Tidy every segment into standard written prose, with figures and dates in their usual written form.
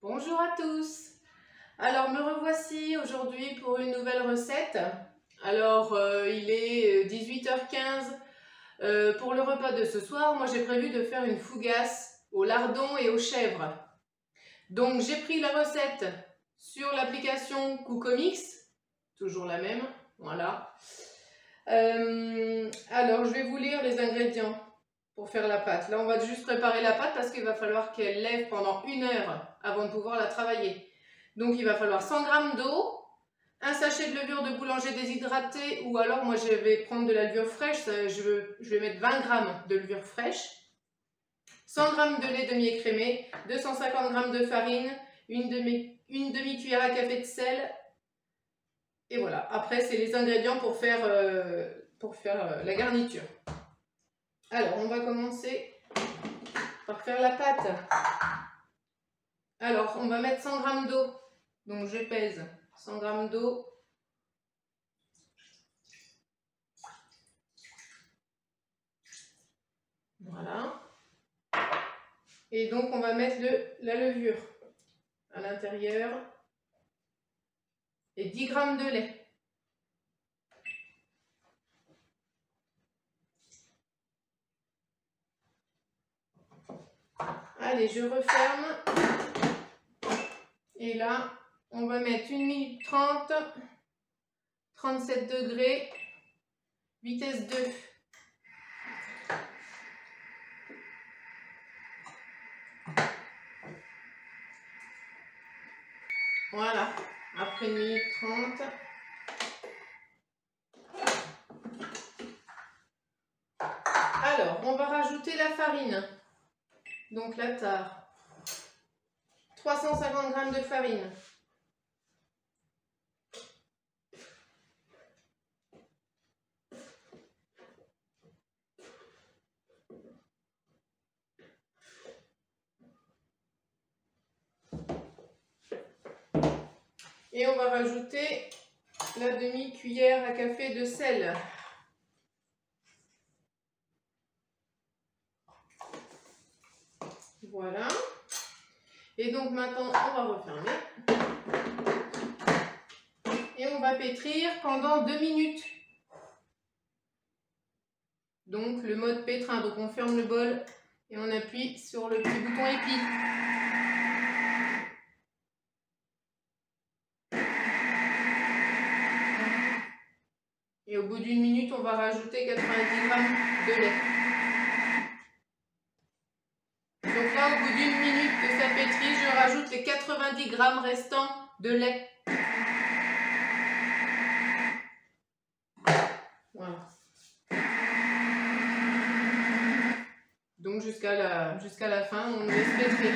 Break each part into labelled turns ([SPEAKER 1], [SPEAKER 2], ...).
[SPEAKER 1] Bonjour à tous. Alors me revoici aujourd'hui pour une nouvelle recette. Alors il est 18h15 pour le repas de ce soir. Moi j'ai prévu de faire une fougasse au lardon et aux chèvres. Donc j'ai pris la recette sur l'application Cookomix, toujours la même, voilà. Alors je vais vous lire les ingrédients pour faire la pâte. Là on va juste préparer la pâte parce qu'il va falloir qu'elle lève pendant 1 heure avant de pouvoir la travailler. Donc il va falloir 100 g d'eau, un sachet de levure de boulanger déshydratée, ou alors moi je vais prendre de la levure fraîche, je vais mettre 20 g de levure fraîche, 100 g de lait demi-écrémé, 250 g de farine, une demi-cuillère à café de sel, et voilà. Après c'est les ingrédients pour faire la garniture. Alors on va commencer par faire la pâte. Alors on va mettre 100 g d'eau, donc je pèse 100 g d'eau. Voilà. Et donc on va mettre la levure à l'intérieur et 10 g de lait. Allez, je referme. Et là, on va mettre 1 minute 30, 37 degrés, vitesse 2. Voilà, après 1 minute 30. Alors, on va rajouter la farine. Donc la tare. 350 g de farine. Et on va rajouter la demi-cuillère à café de sel. Voilà. Et donc maintenant, on va refermer. Et on va pétrir pendant 2 minutes. Donc le mode pétrin. Donc on ferme le bol et on appuie sur le petit bouton épi. Et au bout d'1 minute, on va rajouter 90 g de lait. Donc là, au bout d'1 minute que ça pétrit, je rajoute les 90 g restants de lait. Voilà. Donc jusqu'à la fin, on laisse pétrir.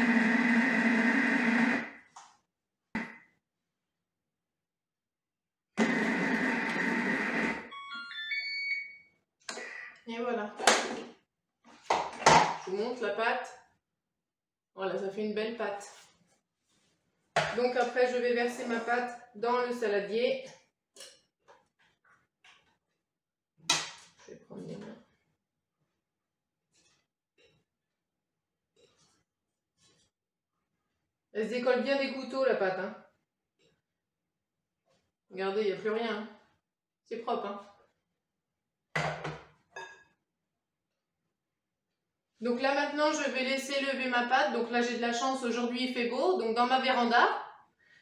[SPEAKER 1] Et voilà. Je vous montre la pâte. Voilà, ça fait une belle pâte. Donc après, je vais verser ma pâte dans le saladier. Je vais prendre mes mains. Elle se décolle bien des couteaux, la pâte. Hein. Regardez, il n'y a plus rien. Hein. C'est propre. Hein. Donc là maintenant, je vais laisser lever ma pâte. Donc là, j'ai de la chance, aujourd'hui il fait beau. Donc dans ma véranda.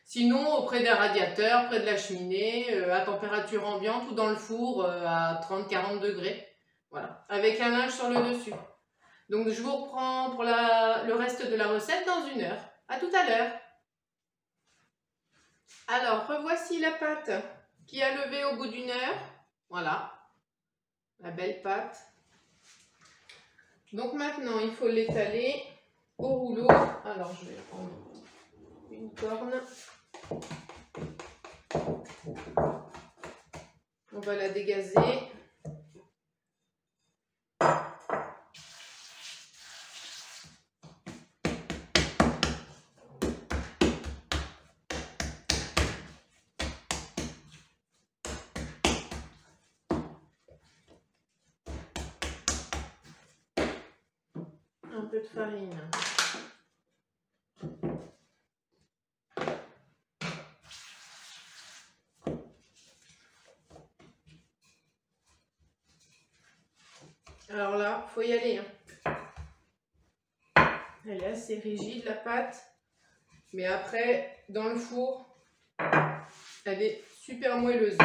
[SPEAKER 1] Sinon, auprès d'un radiateur, près de la cheminée, à température ambiante ou dans le four à 30-40 degrés. Voilà, avec un linge sur le dessus. Donc je vous reprends pour le reste de la recette dans 1 heure. À tout à l'heure. Alors, revoici la pâte qui a levé au bout d'1 heure. Voilà, la belle pâte. Donc maintenant, il faut l'étaler au rouleau. Alors, je vais prendre une corne. On va la dégazer. Un peu de farine. Alors là, faut y aller. Elle est assez rigide la pâte. Mais après, dans le four, elle est super moelleuse.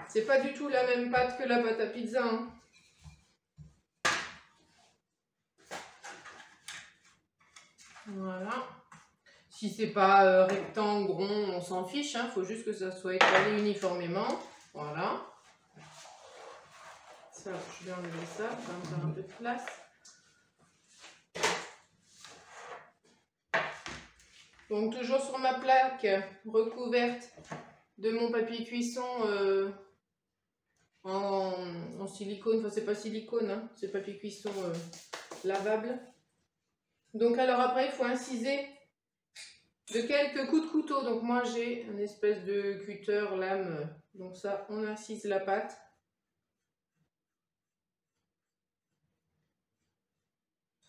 [SPEAKER 1] C'est pas du tout la même pâte que la pâte à pizza. Hein. Voilà. Si c'est pas rectangle, rond, on s'en fiche. Hein. Faut juste que ça soit étalé uniformément. Voilà. Ça, je vais enlever ça. Ça va me faire un peu de place. Donc toujours sur ma plaque recouverte de mon papier cuisson en silicone, enfin c'est pas silicone, hein, c'est papier cuisson lavable. Donc alors après il faut inciser de quelques coups de couteau. Donc moi j'ai une espèce de cutter lame, donc ça on incise la pâte.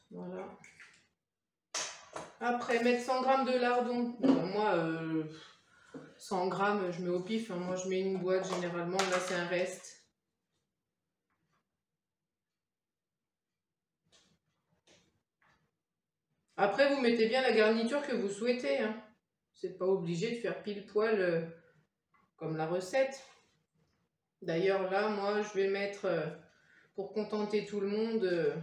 [SPEAKER 1] Voilà. Après mettre 100 g de lardon. Bon, moi 100 g je mets au pif, hein. Moi je mets une boîte généralement, là c'est un reste. Après, vous mettez bien la garniture que vous souhaitez. Hein. C'est pas obligé de faire pile poil comme la recette. D'ailleurs, là, moi, je vais mettre, pour contenter tout le monde,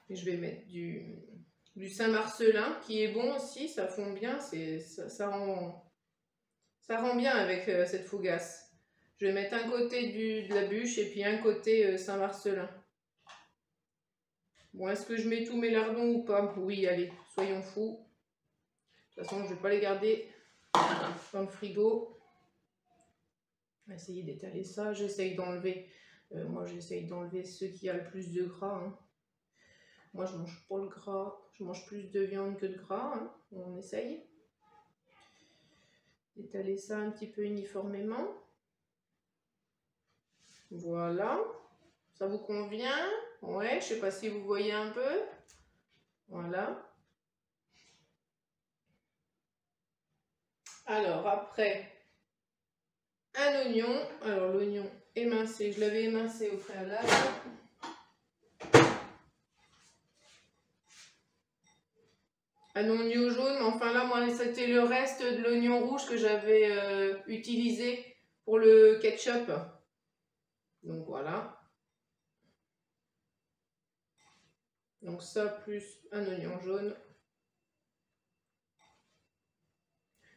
[SPEAKER 1] je vais mettre du Saint-Marcelin qui est bon aussi. Ça fond bien. Ça rend bien avec cette fougasse. Je vais mettre un côté de la bûche et puis un côté Saint-Marcelin. Bon, est-ce que je mets tous mes lardons ou pas? Oui, allez, soyons fous. De toute façon, je ne vais pas les garder dans le frigo. On va essayer d'étaler ça. J'essaye d'enlever. Moi, j'essaye d'enlever ce qui a le plus de gras. Hein. Moi, je mange pas le gras. Je mange plus de viande que de gras. Hein. On essaye d'étaler ça un petit peu uniformément. Voilà. Ça vous convient? Ouais, je sais pas si vous voyez un peu. Voilà. Alors après, un oignon. Alors l'oignon émincé, je l'avais émincé au préalable. Un oignon jaune, mais enfin là, moi, c'était le reste de l'oignon rouge que j'avais utilisé pour le ketchup. Donc voilà. Donc ça, plus un oignon jaune.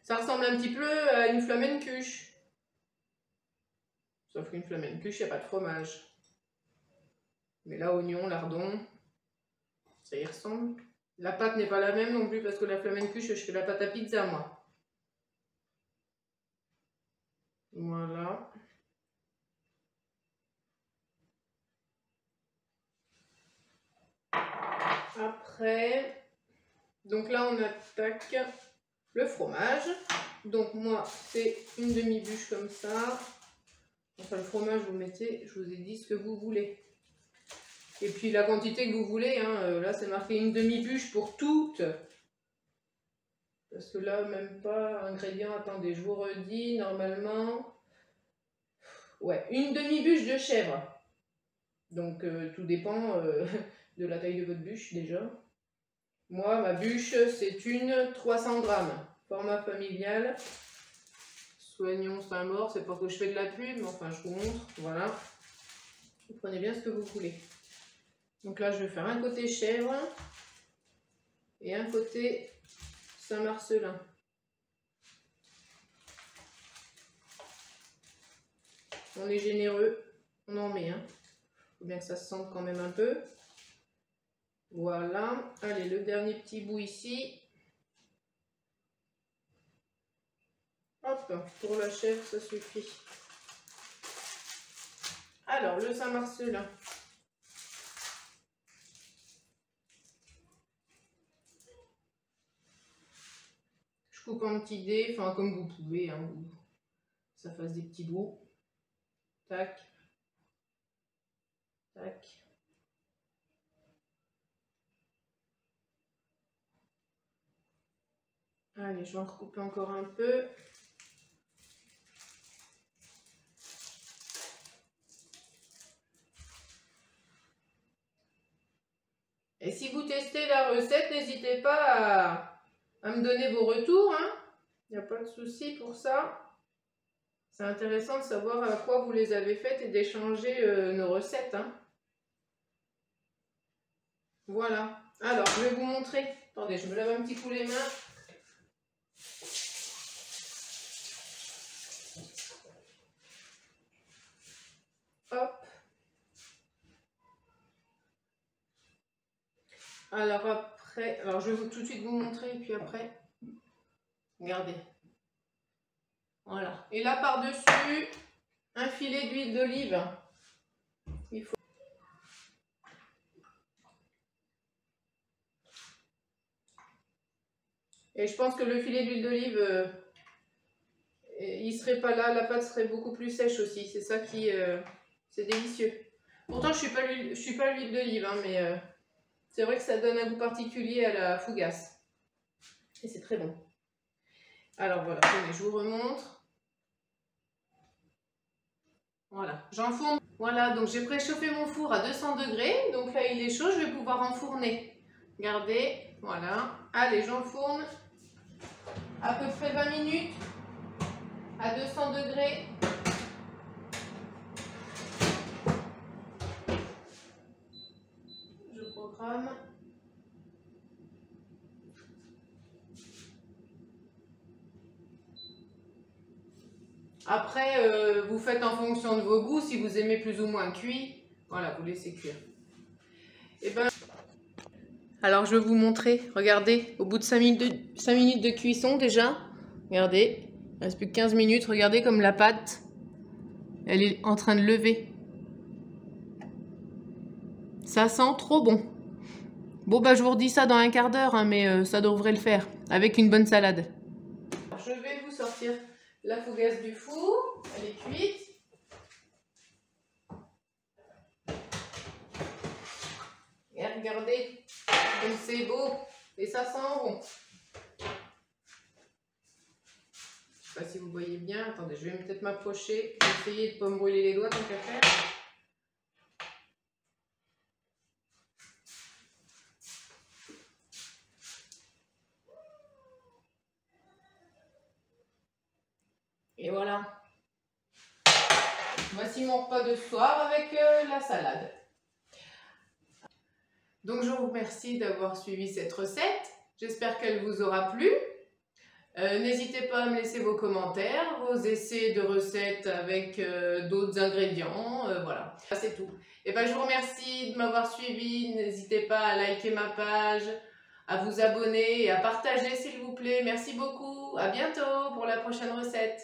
[SPEAKER 1] Ça ressemble un petit peu à une flamencuche. Sauf qu'une flamencuche, il n'y a pas de fromage. Mais là, oignon, lardon, ça y ressemble. La pâte n'est pas la même non plus parce que la flamencuche, je fais la pâte à pizza, moi. Voilà. Après, donc là, on attaque le fromage. Donc moi, c'est une demi-bûche comme ça. Enfin, le fromage, vous mettez, je vous ai dit ce que vous voulez. Et puis la quantité que vous voulez, hein, là c'est marqué une demi-bûche pour toutes. Parce que là, même pas ingrédients, attendez, je vous redis, normalement, ouais, une demi-bûche de chèvre. Donc tout dépend de la taille de votre bûche déjà. Moi, ma bûche, c'est une 300 g, format familial. Soignons Saint-Maur, c'est pas que je fais de la pub, mais enfin je vous montre, voilà. Vous prenez bien ce que vous voulez. Donc là, je vais faire un côté chèvre et un côté Saint-Marcelin. On est généreux, on en met. Hein. Faut bien que ça se sente quand même un peu. Voilà. Allez, le dernier petit bout ici. Hop, pour la chèvre, ça suffit. Alors, le Saint-Marcelin. Je coupe en petits dés, enfin comme vous pouvez, hein, ça fasse des petits bouts. Tac. Tac. Allez, je vais en recouper encore un peu. Et si vous testez la recette, n'hésitez pas à me donner vos retours, hein. Il n'y a pas de souci pour ça. C'est intéressant de savoir à quoi vous les avez faites et d'échanger nos recettes, hein. Voilà. Alors, je vais vous montrer. Attendez, je me lave un petit coup les mains. Hop. Alors après, je vais tout de suite vous montrer et puis après, regardez. Voilà. Et là par-dessus, un filet d'huile d'olive. Il faut... Et je pense que le filet d'huile d'olive, il serait pas là, la pâte serait beaucoup plus sèche aussi. C'est ça qui, c'est délicieux. Pourtant, je suis pas l'huile d'olive, hein, mais c'est vrai que ça donne un goût particulier à la fougasse. Et c'est très bon. Alors voilà, tenez, je vous remontre. Voilà, j'enfourne. Voilà, donc j'ai préchauffé mon four à 200 degrés. Donc là, il est chaud, je vais pouvoir enfourner. Regardez, voilà. Allez, j'enfourne à peu près 20 minutes à 200 degrés. Je programme. Après, vous faites en fonction de vos goûts. Si vous aimez plus ou moins cuit, voilà, vous laissez cuire. Et ben, alors je vais vous montrer. Regardez, au bout de 5 minutes de cuisson déjà, regardez, il ne reste plus que 15 minutes. Regardez comme la pâte, elle est en train de lever. Ça sent trop bon. Bon, bah je vous redis ça dans un quart d'heure, hein, mais ça devrait le faire, avec une bonne salade. Je vais vous sortir la fougasse du four, elle est cuite. Et regardez, comme c'est beau, et ça sent bon. Je sais pas si vous voyez bien, attendez, je vais peut-être m'approcher, essayer de ne pas me brûler les doigts tant qu'à faire. Et voilà. Voici mon repas de ce soir avec la salade. Donc je vous remercie d'avoir suivi cette recette. J'espère qu'elle vous aura plu. N'hésitez pas à me laisser vos commentaires, vos essais de recettes avec d'autres ingrédients. Voilà, c'est tout. Et ben, je vous remercie de m'avoir suivi. N'hésitez pas à liker ma page, à vous abonner et à partager s'il vous plaît. Merci beaucoup. À bientôt pour la prochaine recette.